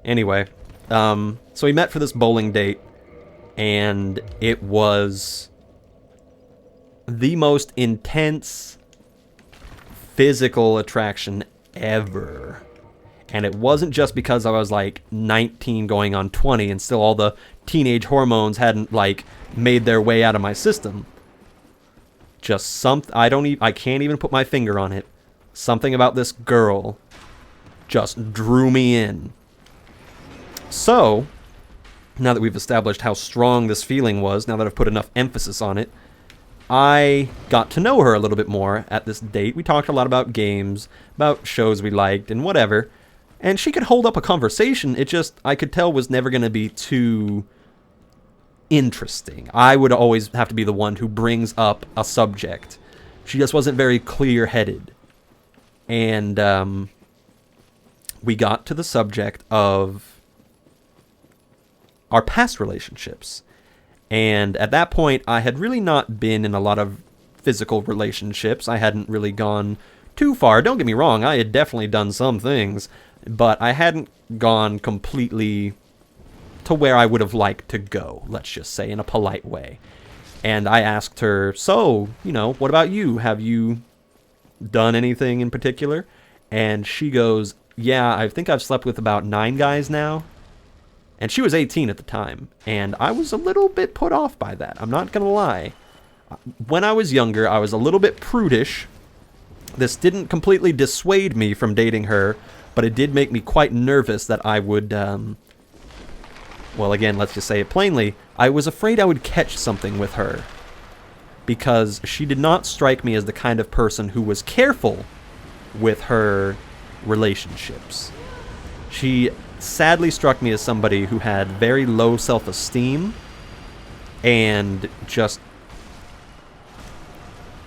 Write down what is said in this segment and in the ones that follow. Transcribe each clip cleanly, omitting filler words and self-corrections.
Anyway, so we met for this bowling date, and it was the most intense physical attraction ever. And it wasn't just because I was like 19 going on 20 and still all the teenage hormones hadn't like made their way out of my system. Just I can't even put my finger on it. Something about this girl just drew me in. So, now that we've established how strong this feeling was, now that I've put enough emphasis on it, I got to know her a little bit more at this date. We talked a lot about games, about shows we liked, and whatever. And she could hold up a conversation. It just, I could tell, was never going to be too interesting. I would always have to be the one who brings up a subject. She just wasn't very clear-headed. And we got to the subject of our past relationships. And at that point, I had really not been in a lot of physical relationships. I hadn't really gone too far. Don't get me wrong, I had definitely done some things, but I hadn't gone completely to where I would have liked to go, let's just say, in a polite way. And I asked her, so, what about you? Have you done anything in particular? And she goes, yeah, I think I've slept with about 9 guys now. And she was 18 at the time, and I was a little bit put off by that. I'm not going to lie. When I was younger, I was a little bit prudish. This didn't completely dissuade me from dating her, but it did make me quite nervous that I would, well, again, let's just say it plainly, I was afraid I would catch something with her. Because she did not strike me as the kind of person who was careful with her relationships. She sadly struck me as somebody who had very low self-esteem and just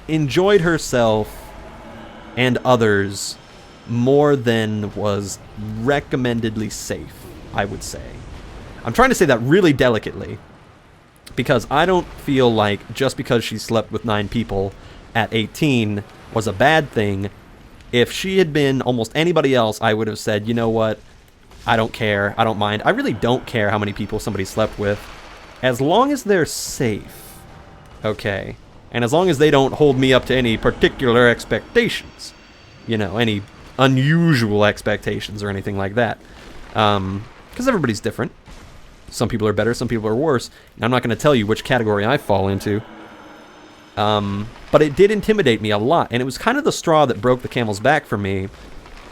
enjoyed herself and others more than was recommendedly safe, I would say. I'm trying to say that really delicately, because I don't feel like just because she slept with 9 people at 18 was a bad thing. If she had been almost anybody else, I would have said, you know what, I don't care, I don't mind. I really don't care how many people somebody slept with, as long as they're safe, okay? And as long as they don't hold me up to any particular expectations, any unusual expectations or anything like that. Because everybody's different. Some people are better, some people are worse. And I'm not going to tell you which category I fall into. But it did intimidate me a lot, and it was kind of the straw that broke the camel's back for me.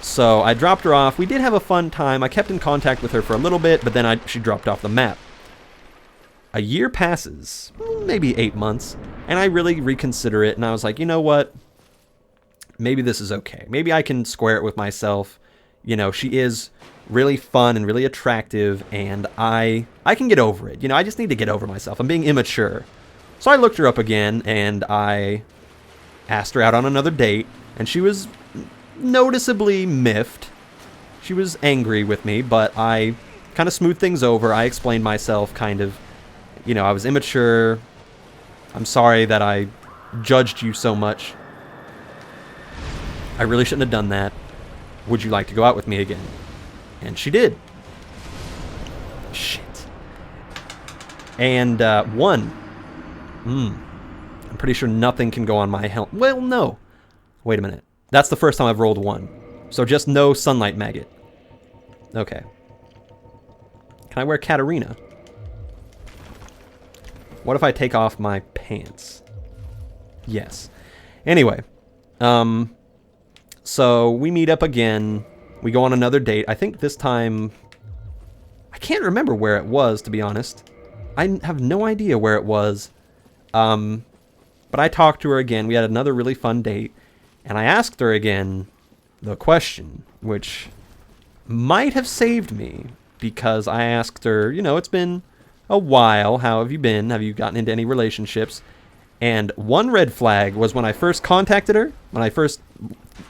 So I dropped her off. We did have a fun time. I kept in contact with her for a little bit, but then she dropped off the map. A year passes, maybe 8 months, and I really reconsider it, and I was like, you know what? Maybe this is okay. Maybe I can square it with myself. She is really fun and really attractive, and I can get over it. I just need to get over myself. I'm being immature. So I looked her up again, and I asked her out on another date, and she was noticeably miffed. She was angry with me, but I kind of smoothed things over. I explained myself kind of, I was immature. I'm sorry that I judged you so much. I really shouldn't have done that. Would you like to go out with me again? And she did. Shit. And won. I'm pretty sure nothing can go on my helmet. Well, no. Wait a minute. That's the first time I've rolled 1. So just no sunlight maggot. Okay. Can I wear Katarina? What if I take off my pants? Yes. Anyway. So we meet up again. We go on another date. I think this time, I can't remember where it was, to be honest. I have no idea where it was. But I talked to her again. We had another really fun date. And I asked her again the question, which might have saved me, because I asked her, it's been a while. How have you been? Have you gotten into any relationships? And one red flag was when I first contacted her, when I first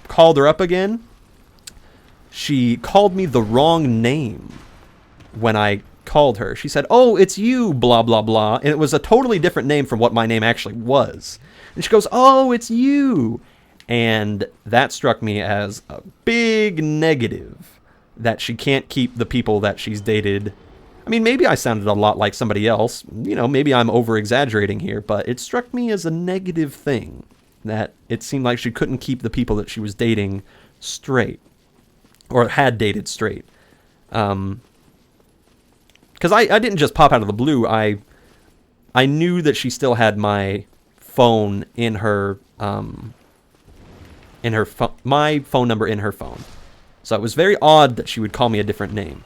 called her up again, she called me the wrong name when I called her. She said, oh, it's you, blah, blah, blah. And it was a totally different name from what my name actually was. And she goes, oh, it's you. And that struck me as a big negative. that she can't keep the people that she's dated. I mean, maybe I sounded a lot like somebody else. You know, maybe I'm over-exaggerating here, but it struck me as a negative thing that it seemed like she couldn't keep the people that she was dating straight, or had dated straight. Because I didn't just pop out of the blue. I knew that she still had my phone in her, my phone number in her phone. So it was very odd that she would call me a different name.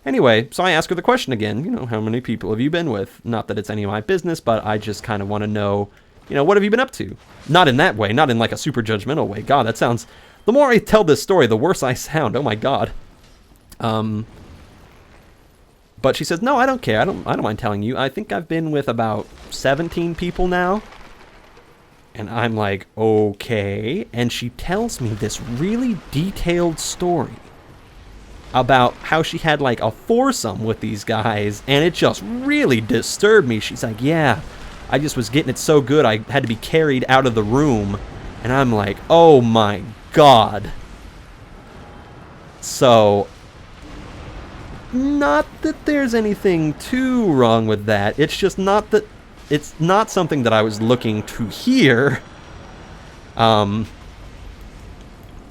Anyway, so I asked her the question again, you know, how many people have you been with? Not that it's any of my business, but I just kind of want to know, you know, what have you been up to? Not in that way, not in like a super judgmental way. God, that sounds, the more I tell this story, the worse I sound. Oh my God. But she says, no, I don't care. I don't mind telling you. I think I've been with about 17 people now. And I'm like, okay. And she tells me this really detailed story about how she had like a foursome with these guys, and it just really disturbed me. She's like, yeah, I just was getting it so good I had to be carried out of the room. And I'm like, oh my God. So, not that there's anything too wrong with that. It's just not that, it's not something that I was looking to hear.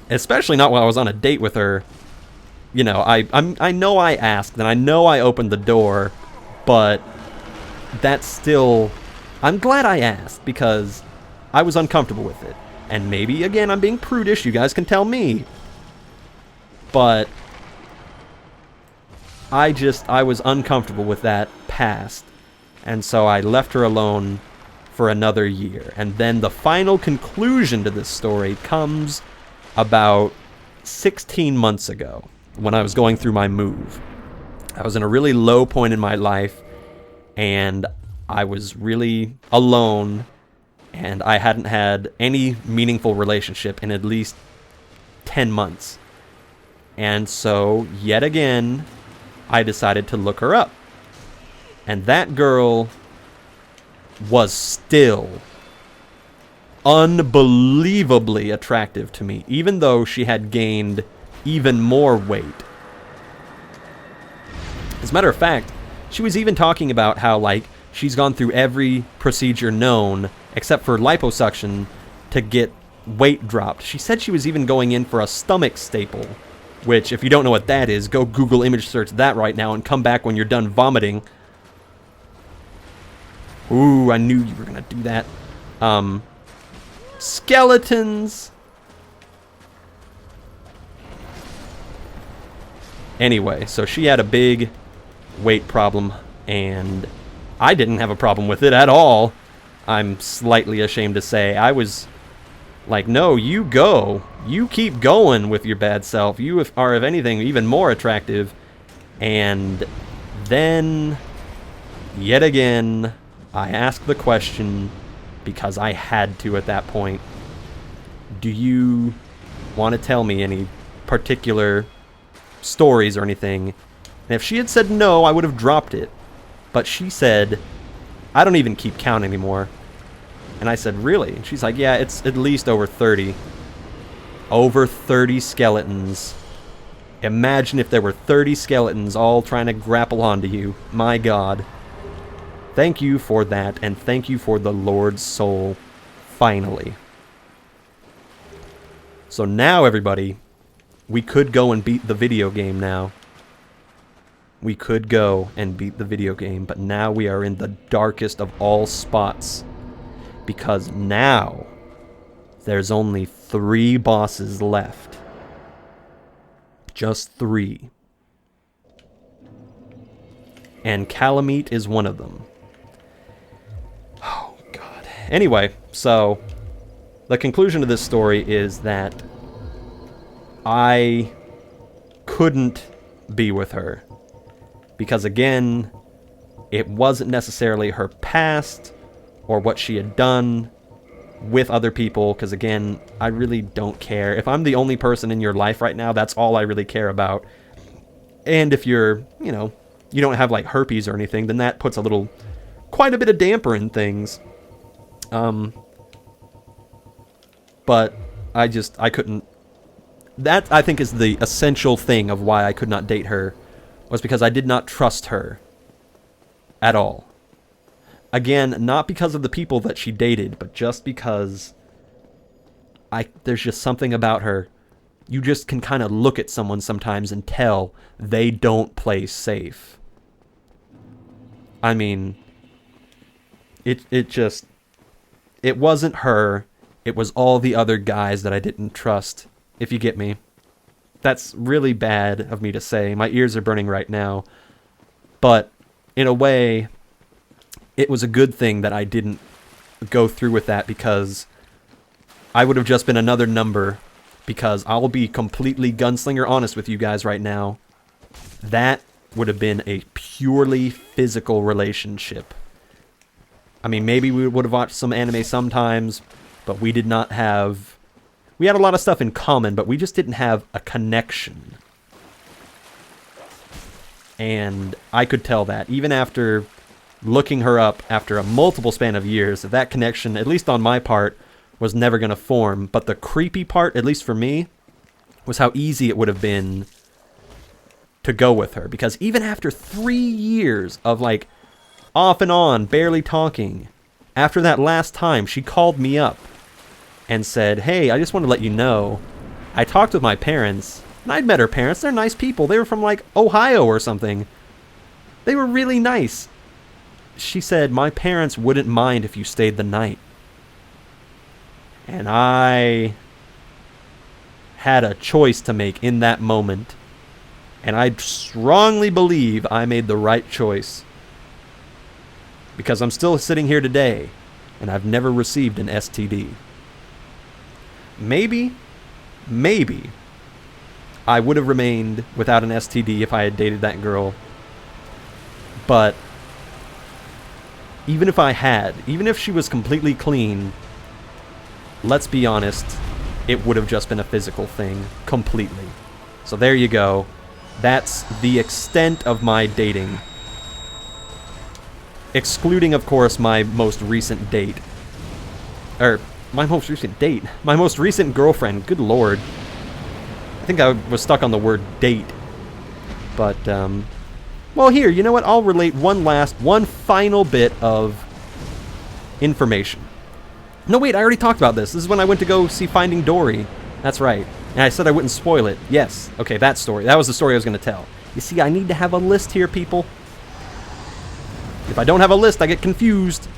Especially not while I was on a date with her. You know, I know I asked, and I know I opened the door, but that's still, I'm glad I asked, because I was uncomfortable with it. And maybe, again, I'm being prudish, you guys can tell me. But I was uncomfortable with that past. And so I left her alone for another year. And then the final conclusion to this story comes about 16 months ago, when I was going through my move. I was in a really low point in my life, and I was really alone, and I hadn't had any meaningful relationship in at least 10 months. And so, yet again, I decided to look her up. And that girl was still unbelievably attractive to me, even though she had gained even more weight. As a matter of fact, she was even talking about how, like, she's gone through every procedure known except for liposuction to get weight dropped. She said she was even going in for a stomach staple, which, if you don't know what that is, go Google image search that right now and come back when you're done vomiting. Ooh, I knew you were gonna do that. Skeletons. Anyway, so she had a big weight problem, and I didn't have a problem with it at all. I'm slightly ashamed to say. I was like, no, you go. You keep going with your bad self. You are, if anything, even more attractive. And then, yet again, I asked the question, because I had to at that point. Do you want to tell me any particular stories or anything? And if she had said no, I would have dropped it. But she said, I don't even keep count anymore. And I said, really? And she's like, yeah, it's at least over 30. Over 30 skeletons. Imagine if there were 30 skeletons all trying to grapple onto you. My God. Thank you for that, and thank you for the Lord's soul, finally. So now, everybody, we could go and beat the video game now. We could go and beat the video game, but now we are in the darkest of all spots. Because now, there's only 3 bosses left. Just 3. And Calamite is one of them. Oh, God. Anyway, so the conclusion of this story is that I couldn't be with her. Because, again, it wasn't necessarily her past or what she had done with other people. Because, again, I really don't care. If I'm the only person in your life right now, that's all I really care about. And if you're, you know, you don't have, like, herpes or anything, then that puts quite a bit of damper in things. But I couldn't that I think is the essential thing of why I could not date her, was because I did not trust her at all. Again, not because of the people that she dated, but just because there's just something about her. You just can kind of look at someone sometimes and tell they don't play safe. I mean, it wasn't her. It was all the other guys that I didn't trust, if you get me. That's really bad of me to say. My ears are burning right now. But in a way, it was a good thing that I didn't go through with that, because I would have just been another number. Because I'll be completely gunslinger honest with you guys right now. That would have been a purely physical relationship. I mean, maybe we would have watched some anime sometimes, but we did not have... We had a lot of stuff in common, but we just didn't have a connection. And I could tell that, even after looking her up after a multiple span of years, that connection, at least on my part, was never going to form. But the creepy part, at least for me, was how easy it would have been to go with her. Because even after 3 years of, like, off and on, barely talking, after that last time, she called me up and said, "Hey, I just want to let you know, I talked with my parents," and I'd met her parents. They're nice people. They were from, like, Ohio or something. They were really nice. She said, "My parents wouldn't mind if you stayed the night." And I had a choice to make in that moment. And I strongly believe I made the right choice. Because I'm still sitting here today, and I've never received an STD. Maybe I would have remained without an STD if I had dated that girl. But even if I had, even if she was completely clean, let's be honest, it would have just been a physical thing, completely. So there you go. That's the extent of my dating. Excluding, of course, my most recent date. My most recent girlfriend, good lord. I think I was stuck on the word date. But, well, here, you know what? I'll relate one final bit of information. No, wait, I already talked about this. This is when I went to go see Finding Dory. That's right. And I said I wouldn't spoil it. Yes. Okay, that story. That was the story I was going to tell. You see, I need to have a list here, people. If I don't have a list, I get confused.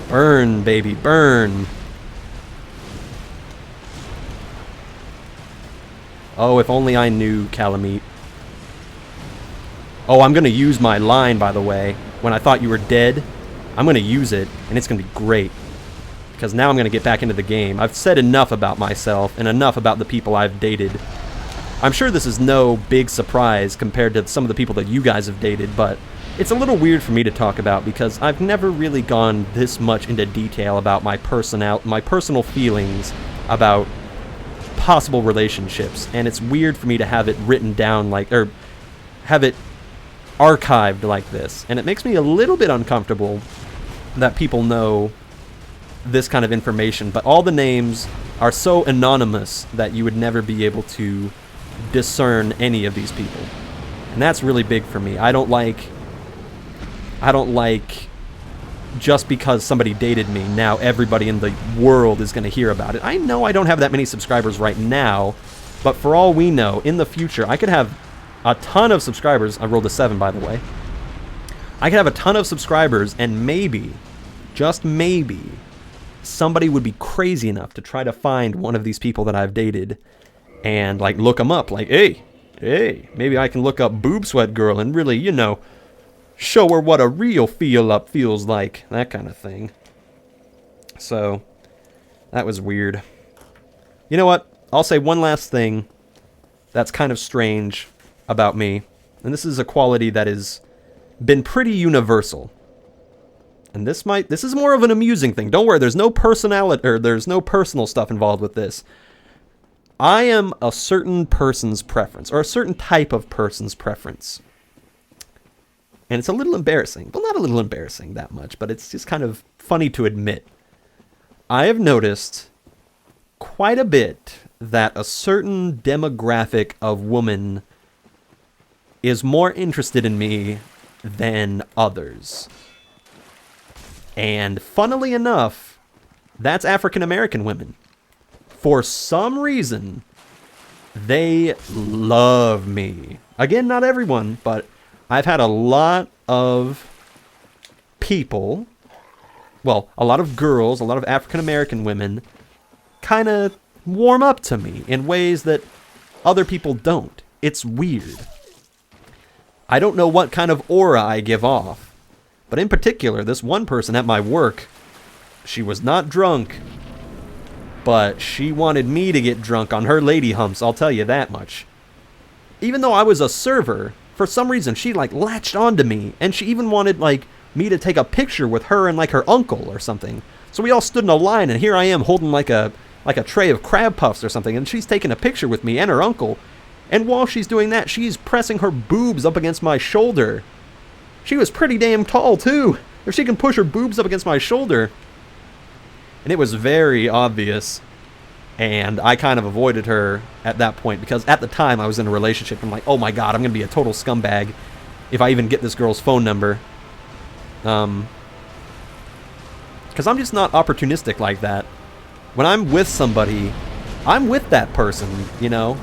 Burn, baby, burn. Oh, if only I knew, Calamite. Oh, I'm going to use my line, by the way. When I thought you were dead, I'm going to use it, and it's going to be great. Because now I'm going to get back into the game. I've said enough about myself, and enough about the people I've dated. I'm sure this is no big surprise compared to some of the people that you guys have dated, but it's a little weird for me to talk about because I've never really gone this much into detail about my personal feelings about possible relationships, and it's weird for me to have it written down or have it archived like this, and it makes me a little bit uncomfortable that people know this kind of information, but all the names are so anonymous that you would never be able to discern any of these people, and that's really big for me. I don't like just because somebody dated me, now everybody in the world is going to hear about it. I know I don't have that many subscribers right now, but for all we know, in the future, I could have a ton of subscribers. I rolled a 7, by the way. I could have a ton of subscribers, and maybe, just maybe, somebody would be crazy enough to try to find one of these people that I've dated and, like, look them up. Like, hey, maybe I can look up Boob Sweat Girl and really, show her what a real feel-up feels like. That kind of thing. So, that was weird. You know what? I'll say one last thing that's kind of strange about me, and this is a quality that has been pretty universal. And this is more of an amusing thing. Don't worry, there's no personality, or there's no personal stuff involved with this. I am a certain person's preference, or a certain type of person's preference. And it's a little embarrassing. Well, not a little embarrassing that much, but it's just kind of funny to admit. I have noticed quite a bit that a certain demographic of woman is more interested in me than others. And funnily enough, that's African American women. For some reason, they love me. Again, not everyone, but I've had a lot of people, well, a lot of girls, a lot of African American women kind of warm up to me in ways that other people don't. It's weird. I don't know what kind of aura I give off, but in particular, this one person at my work, she was not drunk, but she wanted me to get drunk on her lady humps, I'll tell you that much. Even though I was a server, for some reason she like latched onto me, and she even wanted like me to take a picture with her and like her uncle or something. So we all stood in a line, and here I am holding like a tray of crab puffs or something, and she's taking a picture with me and her uncle. And while she's doing that, she's pressing her boobs up against my shoulder. She was pretty damn tall too, if she can push her boobs up against my shoulder. And it was very obvious, and I kind of avoided her at that point, because at the time I was in a relationship. I'm like, oh my god, I'm going to be a total scumbag if I even get this girl's phone number. Because I'm just not opportunistic like that. When I'm with somebody, I'm with that person, you know?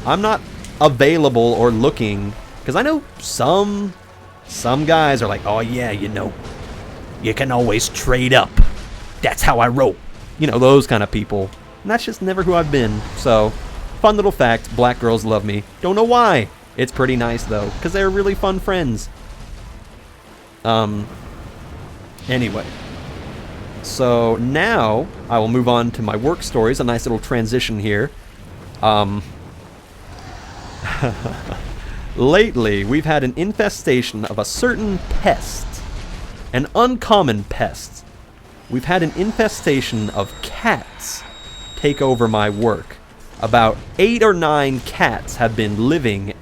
I'm not available or looking, because I know some guys are like, oh yeah, you know, you can always trade up. That's how I roll. You know, those kind of people. And that's just never who I've been. So, fun little fact, black girls love me. Don't know why. It's pretty nice though, because they're really fun friends. Anyway. So now I will move on to my work stories. A nice little transition here. Lately, we've had an infestation of a certain pest. An uncommon pest. We've had an infestation of cats take over my work. About 8 or 9 cats have been living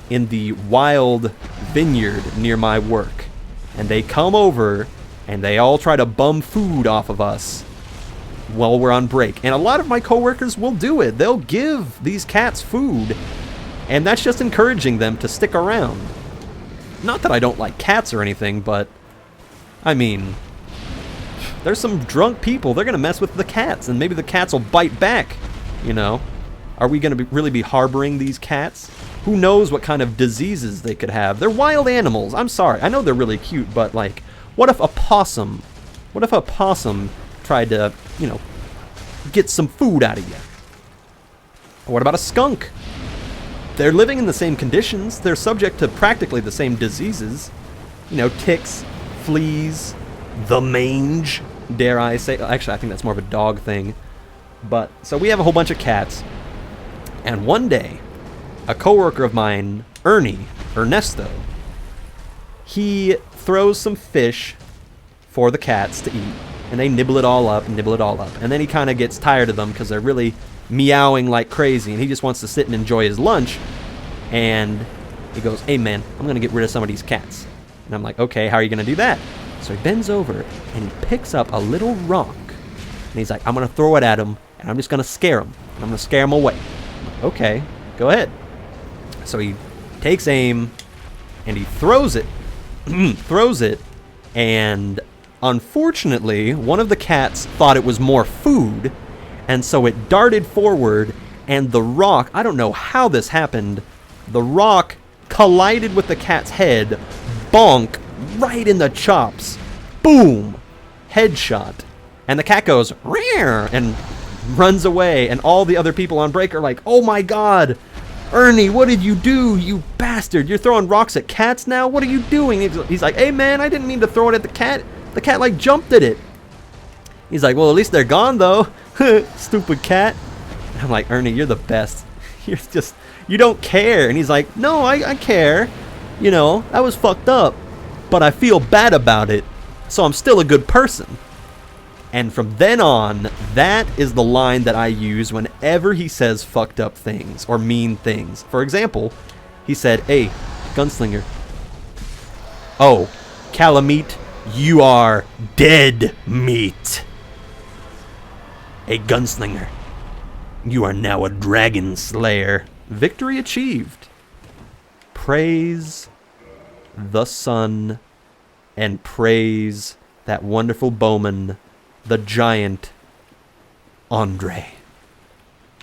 in the wild vineyard near my work. And they come over and they all try to bum food off of us while we're on break. And a lot of my coworkers will do it. They'll give these cats food, and that's just encouraging them to stick around. Not that I don't like cats or anything, but I mean, there's some drunk people. They're gonna mess with the cats, and maybe the cats will bite back. You know, are we gonna really be harboring these cats? Who knows what kind of diseases they could have? They're wild animals. I'm sorry. I know they're really cute, but like, what if a possum tried to, you know, get some food out of you? Or what about a skunk? They're living in the same conditions. They're subject to practically the same diseases. You know, ticks, fleas, the mange, dare I say. Actually, I think that's more of a dog thing. But, so we have a whole bunch of cats. And one day, a coworker of mine, Ernesto, he throws some fish for the cats to eat, and they nibble it all up, and then he kind of gets tired of them because they're really meowing like crazy, and he just wants to sit and enjoy his lunch. And he goes, hey man, I'm gonna get rid of some of these cats. And I'm like, okay, how are you gonna do that? So he bends over and he picks up a little rock, and he's like, I'm gonna throw it at him, and I'm just gonna scare him. I'm gonna scare him away. I'm like, okay, go ahead. So he takes aim and he throws it, and unfortunately, one of the cats thought it was more food, and so it darted forward, and the rock, I don't know how this happened, the rock collided with the cat's head, bonk, right in the chops. Boom! Headshot. And the cat goes, rear, and runs away, and all the other people on break are like, oh my god, Ernie, what did you do, you bastard? You're throwing rocks at cats now? What are you doing? He's like, hey man, I didn't mean to throw it at the cat. The cat like jumped at it. He's like, well, at least they're gone though. Stupid cat. And I'm like, Ernie, you're the best. You don't care. And he's like, no, I care. You know, that was fucked up, but I feel bad about it, so I'm still a good person. And from then on, that is the line that I use whenever he says fucked up things or mean things. For example, he said, hey, gunslinger. Oh, Calamite, you are dead meat. a gunslinger. You are now a dragon slayer. Victory achieved. Praise the sun and praise that wonderful bowman, the giant Andre.